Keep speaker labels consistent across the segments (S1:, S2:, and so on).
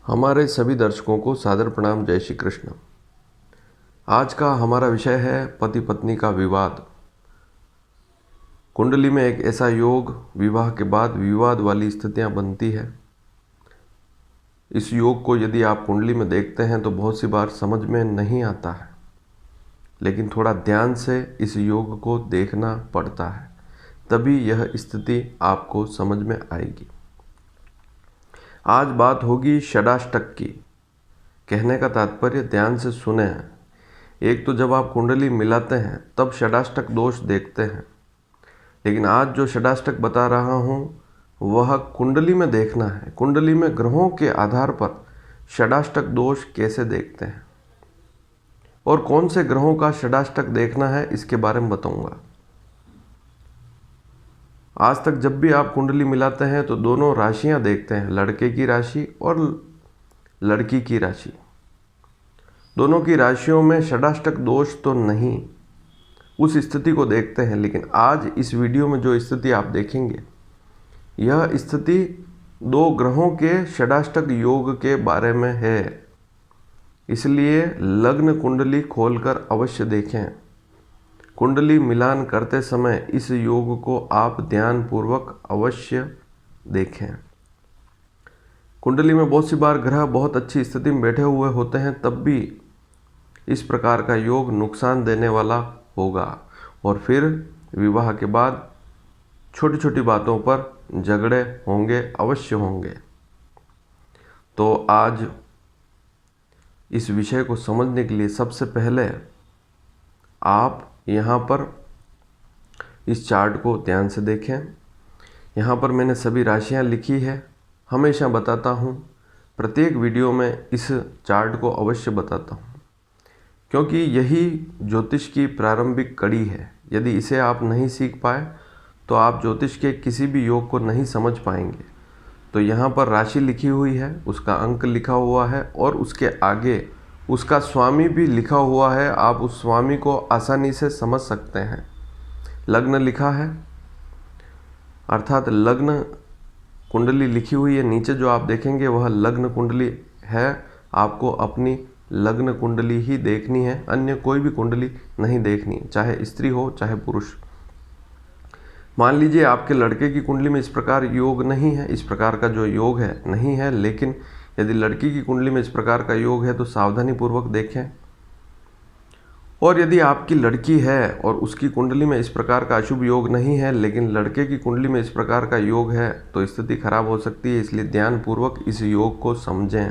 S1: हमारे सभी दर्शकों को सादर प्रणाम। जय श्री कृष्ण। आज का हमारा विषय है पति पत्नी का विवाद। कुंडली में एक ऐसा योग विवाह के बाद विवाद वाली स्थितियां बनती है। इस योग को यदि आप कुंडली में देखते हैं तो बहुत सी बार समझ में नहीं आता है, लेकिन थोड़ा ध्यान से इस योग को देखना पड़ता है, तभी यह स्थिति आपको समझ में आएगी। आज बात होगी षडाष्टक की। कहने का तात्पर्य ध्यान से सुने हैं। एक तो जब आप कुंडली मिलाते हैं तब षडाष्टक दोष देखते हैं, लेकिन आज जो षडाष्टक बता रहा हूँ वह कुंडली में देखना है। कुंडली में ग्रहों के आधार पर षडाष्टक दोष कैसे देखते हैं और कौन से ग्रहों का षडाष्टक देखना है, इसके बारे में बताऊंगा। आज तक जब भी आप कुंडली मिलाते हैं तो दोनों राशियां देखते हैं, लड़के की राशि और लड़की की राशि। दोनों की राशियों में षडाष्टक दोष तो नहीं, उस स्थिति को देखते हैं। लेकिन आज इस वीडियो में जो स्थिति आप देखेंगे, यह स्थिति दो ग्रहों के षडाष्टक योग के बारे में है, इसलिए लग्न कुंडली खोलकर अवश्य देखें। कुंडली मिलान करते समय इस योग को आप ध्यानपूर्वक अवश्य देखें। कुंडली में बहुत सी बार ग्रह बहुत अच्छी स्थिति में बैठे हुए होते हैं, तब भी इस प्रकार का योग नुकसान देने वाला होगा और फिर विवाह के बाद छोटी छोटी बातों पर झगड़े होंगे, अवश्य होंगे। तो आज इस विषय को समझने के लिए सबसे पहले आप यहाँ पर इस चार्ट को ध्यान से देखें। यहाँ पर मैंने सभी राशियाँ लिखी है। हमेशा बताता हूँ, प्रत्येक वीडियो में इस चार्ट को अवश्य बताता हूँ, क्योंकि यही ज्योतिष की प्रारंभिक कड़ी है। यदि इसे आप नहीं सीख पाए तो आप ज्योतिष के किसी भी योग को नहीं समझ पाएंगे। तो यहाँ पर राशि लिखी हुई है, उसका अंक लिखा हुआ है और उसके आगे उसका स्वामी भी लिखा हुआ है। आप उस स्वामी को आसानी से समझ सकते हैं। लग्न लिखा है, अर्थात लग्न कुंडली लिखी हुई है। नीचे जो आप देखेंगे वह लग्न कुंडली है। आपको अपनी लग्न कुंडली ही देखनी है, अन्य कोई भी कुंडली नहीं देखनी, चाहे स्त्री हो चाहे पुरुष। मान लीजिए आपके लड़के की कुंडली में इस प्रकार योग नहीं है, इस प्रकार का जो योग है नहीं है, लेकिन यदि लड़की की कुंडली में इस प्रकार का योग है तो सावधानी पूर्वक देखें। और यदि आपकी लड़की है और उसकी कुंडली में इस प्रकार का अशुभ योग नहीं है, लेकिन लड़के की कुंडली में इस प्रकार का योग है, तो स्थिति खराब हो सकती है। इसलिए ध्यानपूर्वक इस योग को समझें,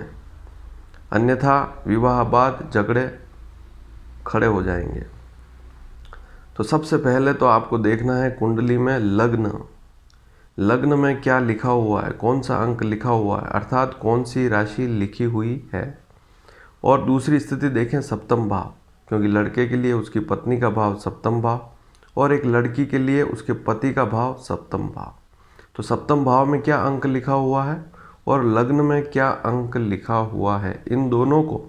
S1: अन्यथा विवाह बाद झगड़े खड़े हो जाएंगे। तो सबसे पहले तो आपको देखना है कुंडली में लग्न में क्या लिखा हुआ है, कौन सा अंक लिखा हुआ है, अर्थात कौन सी राशि लिखी हुई है। और दूसरी स्थिति देखें सप्तम भाव, क्योंकि लड़के के लिए उसकी पत्नी का भाव सप्तम भाव और एक लड़की के लिए उसके पति का भाव सप्तम भाव। तो सप्तम भाव में क्या अंक लिखा हुआ है और लग्न में क्या अंक लिखा हुआ है, इन दोनों को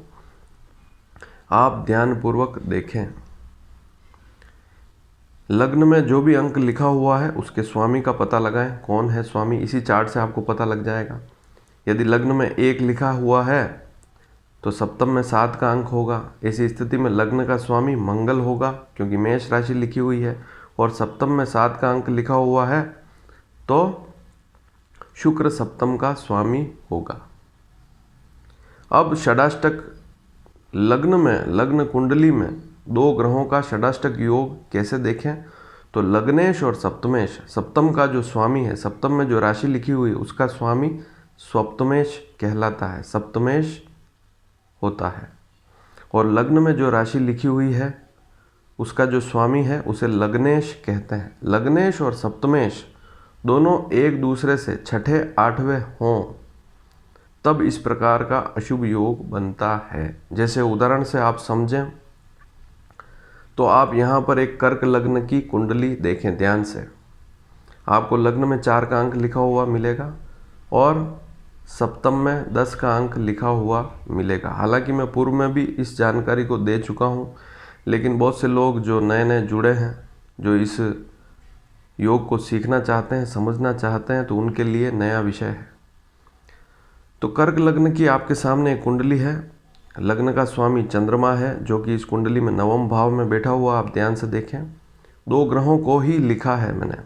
S1: आप ध्यानपूर्वक देखें। लग्न में जो भी अंक लिखा हुआ है उसके स्वामी का पता लगाएं, कौन है स्वामी, इसी चार्ट से आपको पता लग जाएगा। यदि लग्न में 1 लिखा हुआ है तो सप्तम में 7 का अंक होगा। ऐसी स्थिति में लग्न का स्वामी मंगल होगा, क्योंकि मेष राशि लिखी हुई है और सप्तम में 7 का अंक लिखा हुआ है तो शुक्र सप्तम का स्वामी होगा। अब षडाष्टक लग्न कुंडली में दो ग्रहों का षडाष्टक योग कैसे देखें, तो लग्नेश और सप्तमेश, सप्तम का जो स्वामी है, सप्तम में जो राशि लिखी हुई है उसका स्वामी सप्तमेश कहलाता है, सप्तमेश होता है। और लग्न में जो राशि लिखी हुई है उसका जो स्वामी है उसे लग्नेश कहते हैं। लग्नेश और सप्तमेश दोनों एक दूसरे से छठे आठवें हों तब इस प्रकार का अशुभ योग बनता है। जैसे उदाहरण से आप समझें तो आप यहाँ पर एक कर्क लग्न की कुंडली देखें ध्यान से। आपको लग्न में 4 का अंक लिखा हुआ मिलेगा और सप्तम में 10 का अंक लिखा हुआ मिलेगा। हालांकि मैं पूर्व में भी इस जानकारी को दे चुका हूँ, लेकिन बहुत से लोग जो नए नए जुड़े हैं, जो इस योग को सीखना चाहते हैं, समझना चाहते हैं, तो उनके लिए नया विषय है। तो कर्क लग्न की आपके सामने एक कुंडली है। लग्न का स्वामी चंद्रमा है जो कि इस कुंडली में नवम भाव में बैठा हुआ, आप ध्यान से देखें। 2 ग्रहों को ही लिखा है मैंने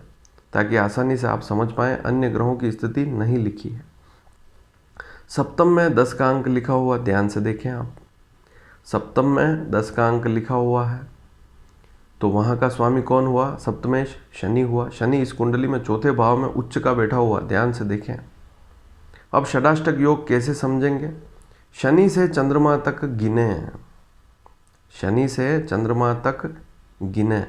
S1: ताकि आसानी से आप समझ पाएं, अन्य ग्रहों की स्थिति नहीं लिखी है। सप्तम में 10 का अंक लिखा हुआ, ध्यान से देखें आप। सप्तम में 10 का अंक लिखा हुआ है तो वहाँ का स्वामी कौन हुआ? सप्तमेश शनि हुआ। शनि इस कुंडली में चौथे भाव में उच्च का बैठा हुआ, ध्यान से देखें। अब षडाष्टक योग कैसे समझेंगे? शनि से चंद्रमा तक गिने, शनि से चंद्रमा तक गिने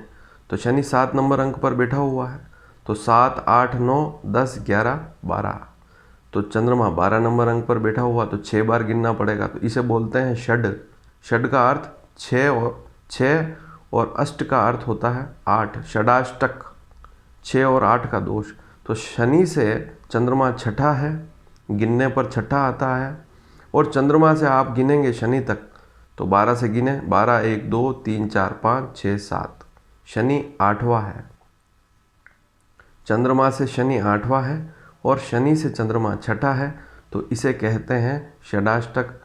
S1: तो शनि 7 नंबर अंक पर बैठा हुआ है, तो 7, 8, 9, 10, 11, 12, तो चंद्रमा 12 नंबर अंक पर बैठा हुआ तो 6 बार गिनना पड़ेगा। तो इसे बोलते हैं षड। षड का अर्थ 6 और अष्ट का अर्थ होता है 8, षडाष्टक 6 और 8 का दोष। तो शनि से चंद्रमा छठा है, गिनने पर छठा आता है, और चंद्रमा से आप गिनेंगे शनि तक तो 12 से गिने, 12, 1, 2, 3, 4, 5, 6, 7, शनि 8वां है। चंद्रमा से शनि 8वां है और शनि से चंद्रमा छठा है, तो इसे कहते हैं षडाष्टक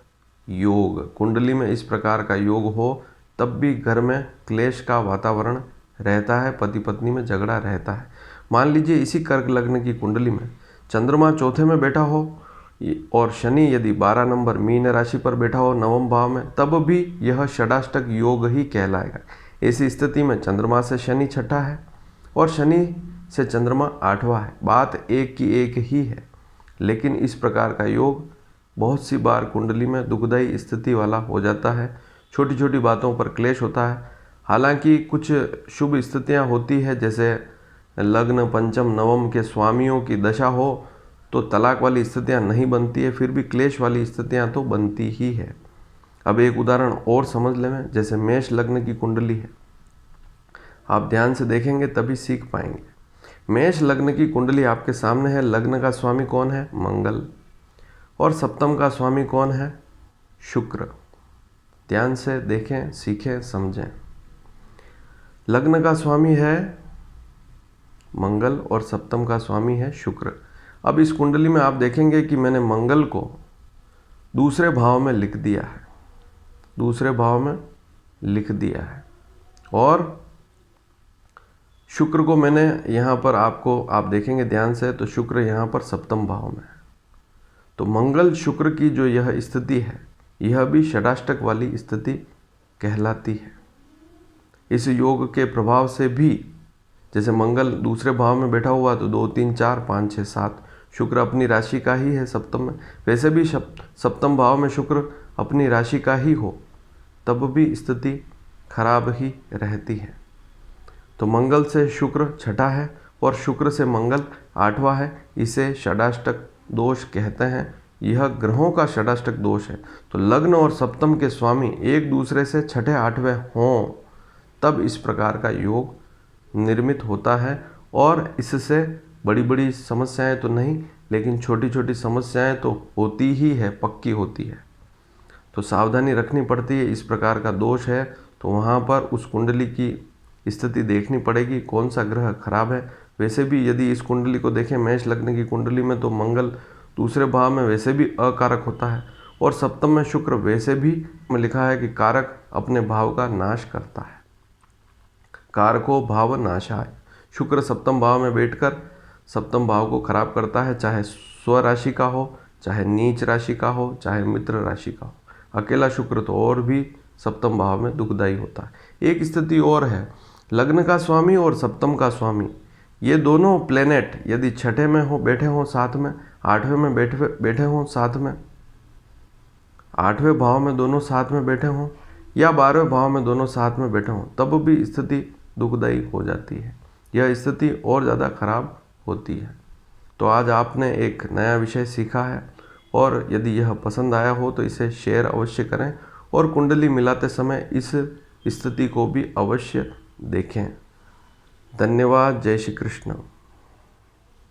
S1: योग। कुंडली में इस प्रकार का योग हो तब भी घर में क्लेश का वातावरण रहता है, पति पत्नी में झगड़ा रहता है। मान लीजिए इसी कर्क लग्न की कुंडली में चंद्रमा चौथे में बैठा हो और शनि यदि 12 नंबर मीन राशि पर बैठा हो नवम भाव में, तब भी यह षडाष्टक योग ही कहलाएगा। ऐसी स्थिति में चंद्रमा से शनि छठा है और शनि से चंद्रमा 8वां है। बात एक की एक ही है, लेकिन इस प्रकार का योग बहुत सी बार कुंडली में दुखदायी स्थिति वाला हो जाता है। छोटी छोटी बातों पर क्लेश होता है। हालांकि कुछ शुभ स्थितियां होती है, जैसे लग्न पंचम नवम के स्वामियों की दशा हो तो तलाक वाली स्थितियां नहीं बनती है, फिर भी क्लेश वाली स्थितियां तो बनती ही है। अब एक उदाहरण और समझ लें, जैसे मेष लग्न की कुंडली है, आप ध्यान से देखेंगे तभी सीख पाएंगे। मेष लग्न की कुंडली आपके सामने है। लग्न का स्वामी कौन है? मंगल, और सप्तम का स्वामी कौन है? शुक्र। ध्यान से देखें, सीखें, समझें। लग्न का स्वामी है मंगल और सप्तम का स्वामी है शुक्र। अब इस कुंडली में आप देखेंगे कि मैंने मंगल को दूसरे भाव में लिख दिया है, दूसरे भाव में लिख दिया है, और शुक्र को मैंने यहाँ पर आप देखेंगे ध्यान से तो शुक्र यहाँ पर सप्तम भाव में है। तो मंगल शुक्र की जो यह स्थिति है यह भी षडाष्टक वाली स्थिति कहलाती है। इस योग के प्रभाव से भी, जैसे मंगल दूसरे भाव में बैठा हुआ तो 2, 3, 4, 5, 6, 7, शुक्र अपनी राशि का ही है सप्तम में। वैसे भी सप्तम भाव में शुक्र अपनी राशि का ही हो तब भी स्थिति खराब ही रहती है। तो मंगल से शुक्र छठा है और शुक्र से मंगल 8वां है, इसे षडाष्टक दोष कहते हैं। यह ग्रहों का षडाष्टक दोष है। तो लग्न और सप्तम के स्वामी एक दूसरे से छठे 8वें हों तब इस प्रकार का योग निर्मित होता है, और इससे बड़ी बड़ी समस्याएं तो नहीं, लेकिन छोटी छोटी समस्याएं तो होती ही है, पक्की होती है। तो सावधानी रखनी पड़ती है। इस प्रकार का दोष है तो वहाँ पर उस कुंडली की स्थिति देखनी पड़ेगी, कौन सा ग्रह खराब है। वैसे भी यदि इस कुंडली को देखें, मेष लग्न की कुंडली में, तो मंगल दूसरे भाव में वैसे भी अकारक होता है, और सप्तम में शुक्र वैसे भी में लिखा है कि कारक अपने भाव का नाश करता है, कारको भाव नाशाय। शुक्र सप्तम भाव में बैठकर सप्तम भाव को खराब करता है, चाहे स्वराशि का हो, चाहे नीच राशि का हो, चाहे मित्र राशि का हो। अकेला शुक्र तो और भी सप्तम भाव में दुखदायी होता है। एक स्थिति और है, लग्न का स्वामी और सप्तम का स्वामी, ये दोनों प्लेनेट यदि छठे में हो बैठे हों साथ में, 8वें में बैठे हों साथ में, 8वें भाव में दोनों साथ में बैठे हों, या 12वें भाव में दोनों साथ में बैठे हों, तब भी स्थिति दुखदायी हो जाती है। यह स्थिति और ज़्यादा खराब होती है। तो आज आपने एक नया विषय सीखा है, और यदि यह पसंद आया हो तो इसे शेयर अवश्य करें, और कुंडली मिलाते समय इस स्थिति को भी अवश्य देखें। धन्यवाद। जय श्री कृष्ण।